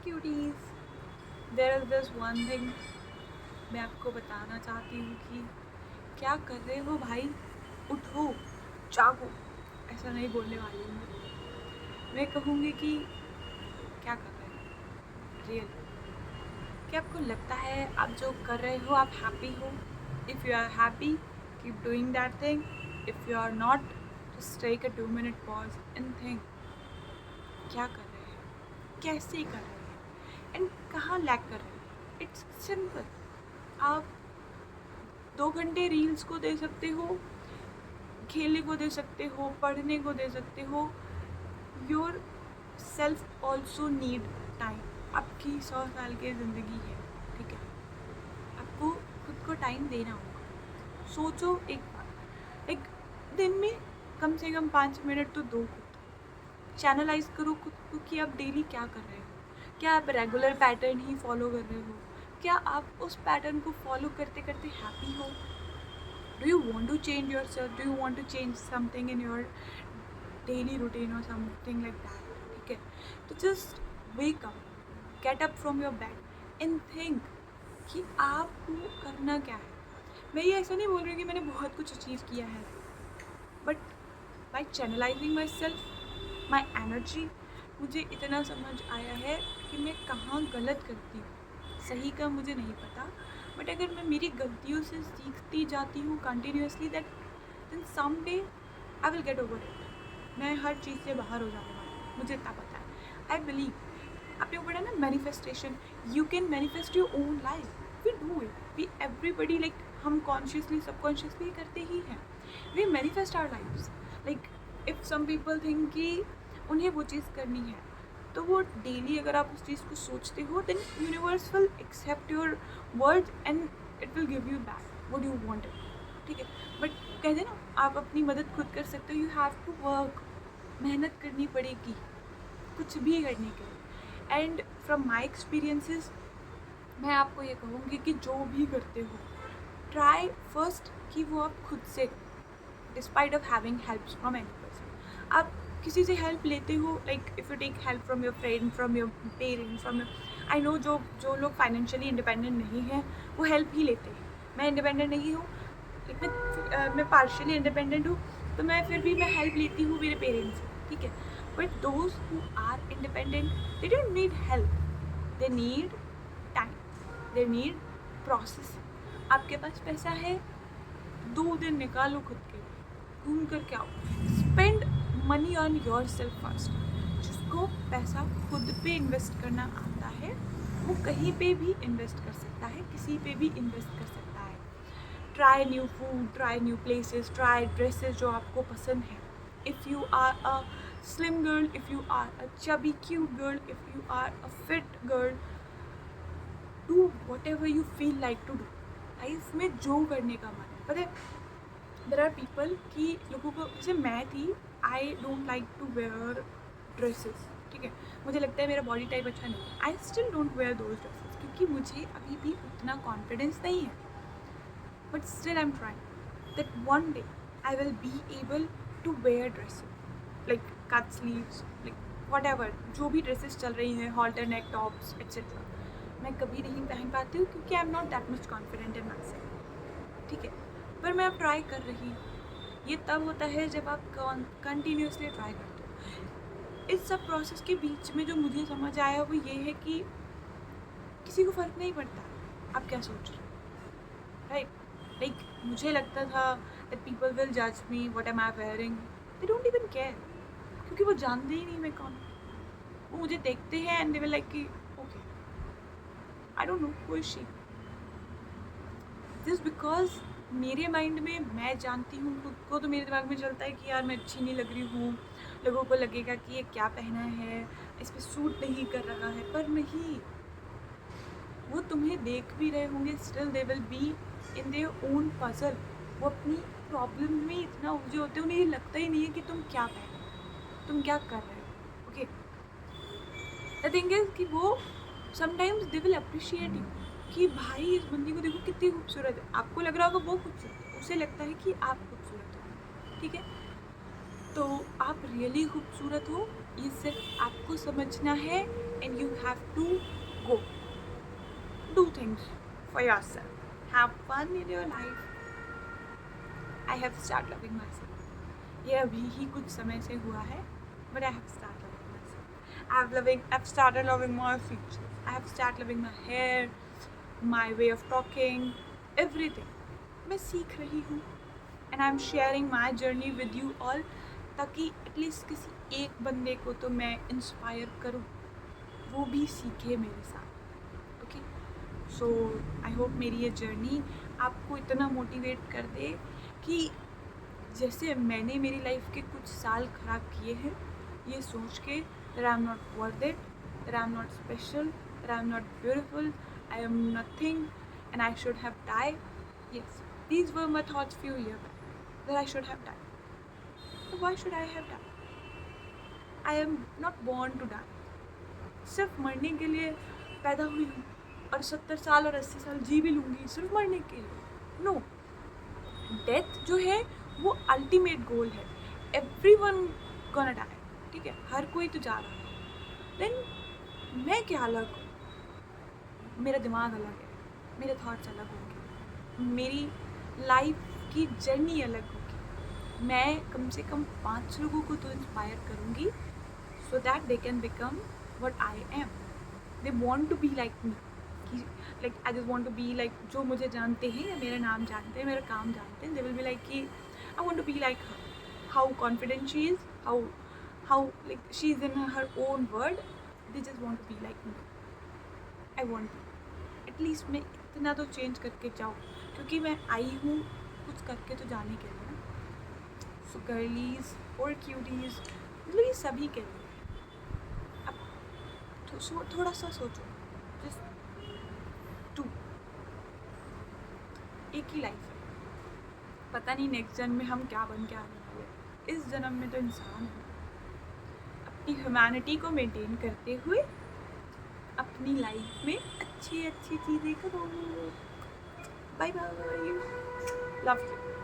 Cuties, there is this one thing मैं आपको बताना चाहती हूँ कि क्या कर रहे हो भाई, उठो, जागो। ऐसा नहीं बोलने वाली हूँ मैं कहूँगी कि क्या कर रहे हो रियल। क्या आपको लगता है आप जो कर रहे हो आप हैप्पी हो? If you are happy keep doing that thing, if you are not just take a 2 minute pause and think क्या कर रहे हैं, कैसे कर रहे हैं एंड कहाँ लैक कर रहे हैं। It's simple. आप 2 घंटे रील्स को दे सकते हो, खेलने को दे सकते हो, पढ़ने को दे सकते हो। Your self also need time. आपकी 100 साल की ज़िंदगी है, ठीक है, आपको खुद को टाइम देना होगा। सोचो एक बार, एक दिन में कम से कम 5 मिनट तो दो खुद। चैनलाइज करो खुद को कि आप डेली क्या कर रहे हो। क्या आप रेगुलर पैटर्न ही फॉलो कर रहे हो? क्या आप उस पैटर्न को फॉलो करते करते हैप्पी हो? Do you want to change your self? Do you want to change something in your daily routine और समथिंग लाइक दैट? ठीक है, तो just wake up, get up from your bed and think कि आपको करना क्या है। मैं ये ऐसा नहीं बोल रही हूँ कि मैंने बहुत कुछ अचीव किया है, but by channelising my self, my energy, मुझे इतना समझ आया है कि मैं कहाँ गलत करती हूँ। सही का मुझे नहीं पता, बट अगर मैं मेरी गलतियों से सीखती जाती हूँ continuously, that then some day I will get over it. मैं हर चीज़ से बाहर हो जाने वाली हूँ, मुझे इतना पता है। आई बिलीव, आपने पढ़ा ना manifestation, you can manifest your own life. We do it, we everybody, like हम कॉन्शियसली सबकॉन्शियसली करते ही हैं। We manifest our lifes. Like if some people think कि उन्हें वो चीज़ करनी है, तो वो डेली अगर आप उस चीज़ को सोचते हो, then universe will accept your words and it will give you back what you wanted. ठीक है, बट कहते हैं ना, आप अपनी मदद खुद कर सकते हो। यू हैव टू वर्क, मेहनत करनी पड़ेगी कुछ भी करने के लिए। एंड फ्रॉम माई एक्सपीरियंसेस मैं आपको ये कहूँगी कि जो भी करते हो, ट्राई फर्स्ट कि वो आप खुद से, despite of having help from any person. आप किसी से हेल्प लेते हो, like if you take help from your friend, from your parents, from your, I know जो जो लोग फाइनेंशियली इंडिपेंडेंट नहीं हैं वो हेल्प ही लेते हैं। मैं इंडिपेंडेंट नहीं हूँ, लेकिन मैं पार्शियली इंडिपेंडेंट हूँ, तो मैं फिर भी मैं हेल्प लेती हूँ मेरे पेरेंट्स से, ठीक है। But those who are independent, they don't need help, they need time, they need process. आपके पास पैसा है, 2 दिन निकालो खुद के लिए, घूम कर के आओ। Spend money on your self first. जिसको पैसा खुद पे इन्वेस्ट करना आता है, वो कहीं पे भी इन्वेस्ट कर सकता है, किसी पे भी इन्वेस्ट कर सकता है। Try new food, try new places, try dresses जो आपको पसंद है। If you are a slim girl, if you are a chubby cute girl, if you are a fit girl, do whatever you feel like to do. Life में जो करने का मन है, पता है, देर आर पीपल कि लोगों को, जैसे मैं थी, I don't like to wear dresses, ठीक है, मुझे लगता है मेरा बॉडी टाइप अच्छा नहीं है। I still don't wear those dresses क्योंकि मुझे अभी भी उतना कॉन्फिडेंस नहीं है। But still I am trying that one day I will be able to wear dresses like cut sleeves, like whatever, जो भी ड्रेसेस चल रही हैं, हॉल्टर नेक टॉप्स एक्सेट्रा, मैं कभी नहीं पहन पाती हूँ क्योंकि I am not that much confident in my self, ठीक है। पर मैं अब ट्राई कर रही हूँ। ये तब होता है जब आप कंटिन्यूसली ट्राई करते हो। इस सब प्रोसेस के बीच में जो मुझे समझ आया वो ये है कि किसी को फ़र्क नहीं पड़ता आप क्या सोच रहे हो, राइट। लाइक मुझे लगता था दैट पीपल विल जज me what am I wearing, they don't even care, क्योंकि वो जानते ही नहीं मैं कौन हूँ। वो मुझे देखते हैं एंड दे विल लाइक कि okay, I don't know who is she, just because मेरे माइंड में मैं जानती हूँ खुद को, तो मेरे दिमाग में चलता है कि यार मैं अच्छी नहीं लग रही हूँ, लोगों को लगेगा कि ये क्या पहना है, इस पर सूट नहीं कर रहा है। पर नहीं, वो तुम्हें देख भी रहे होंगे, still they will be in their own puzzle. वो अपनी प्रॉब्लम में इतना उलझे होते हैं, उन्हें ये लगता ही नहीं है कि तुम क्या पहन रहे हो, तुम क्या कर रहे हो। ओके, द थिंग इज कि वो sometimes they will appreciate you कि भाई इस बंदी को देखो कितनी खूबसूरत है। आपको लग रहा होगा वो खूबसूरत है, उसे लगता है कि आप खूबसूरत हो, ठीक है। तो आप रियली खूबसूरत हो, ये सिर्फ आपको समझना है and you have to go do things for yourself, have fun in your life. I have started loving myself. ये अभी ही कुछ समय से हुआ है, but I have started loving myself. I've started loving my features. I have started loving my hair, my way of talking, everything. मैं सीख रही हूँ, and I'm sharing my journey with you all, ताकि एटलीस्ट किसी एक बंदे को तो मैं इंस्पायर करूँ, वो भी सीखे मेरे साथ. ओके, सो आई होप मेरी ये जर्नी आपको इतना मोटिवेट कर दे कि जैसे मैंने मेरी लाइफ के कुछ साल ख़राब किए हैं, ये सोच के that I'm not worth it, that I'm not special, that I'm not beautiful, I am nothing and I should have died. Yes, these were my thoughts few years back, that I should have died. So why should I have died? I am not born to die. सिर्फ मरने के लिए पैदा हुई हूँ और 70 साल और 80 साल जी भी लूँगी सिर्फ मरने के लिए. नो, डेथ जो है वो अल्टीमेट गोल है. एवरीवन गोना डाई, ठीक है, हर कोई तो जा रहा है. देन मैं क्या अलग हूँ? मेरा दिमाग अलग है, मेरे थॉट्स अलग होंगे, मेरी लाइफ की जर्नी अलग होगी. मैं कम से कम 5 लोगों को तो इंस्पायर करूँगी so that they can become what I am. They want to be like me. Like I just want to be like जो मुझे जानते हैं या मेरा नाम जानते हैं, मेरा काम जानते हैं. They will be like कि I want to be like her. How confident she is, how like she's in her own world. They just want to be like me. I want to. At least मैं इतना तो change करके जाऊँ, क्योंकि मैं आई हूँ कुछ करके तो जाने के लिए ना. So girlies और cuties, मतलब ये सभी के लिए. तो थोड़ा सा सोचो, जस्ट 2 एक ही लाइफ है, पता नहीं नेक्स्ट जन्म में हम क्या बन के आने वाले. इस जन्म में तो इंसान है. अपनी ह्यूमैनिटी को मेंटेन करते हुए अपनी लाइफ में अच्छी अच्छी चीज़ें करो. Bye bye, love you.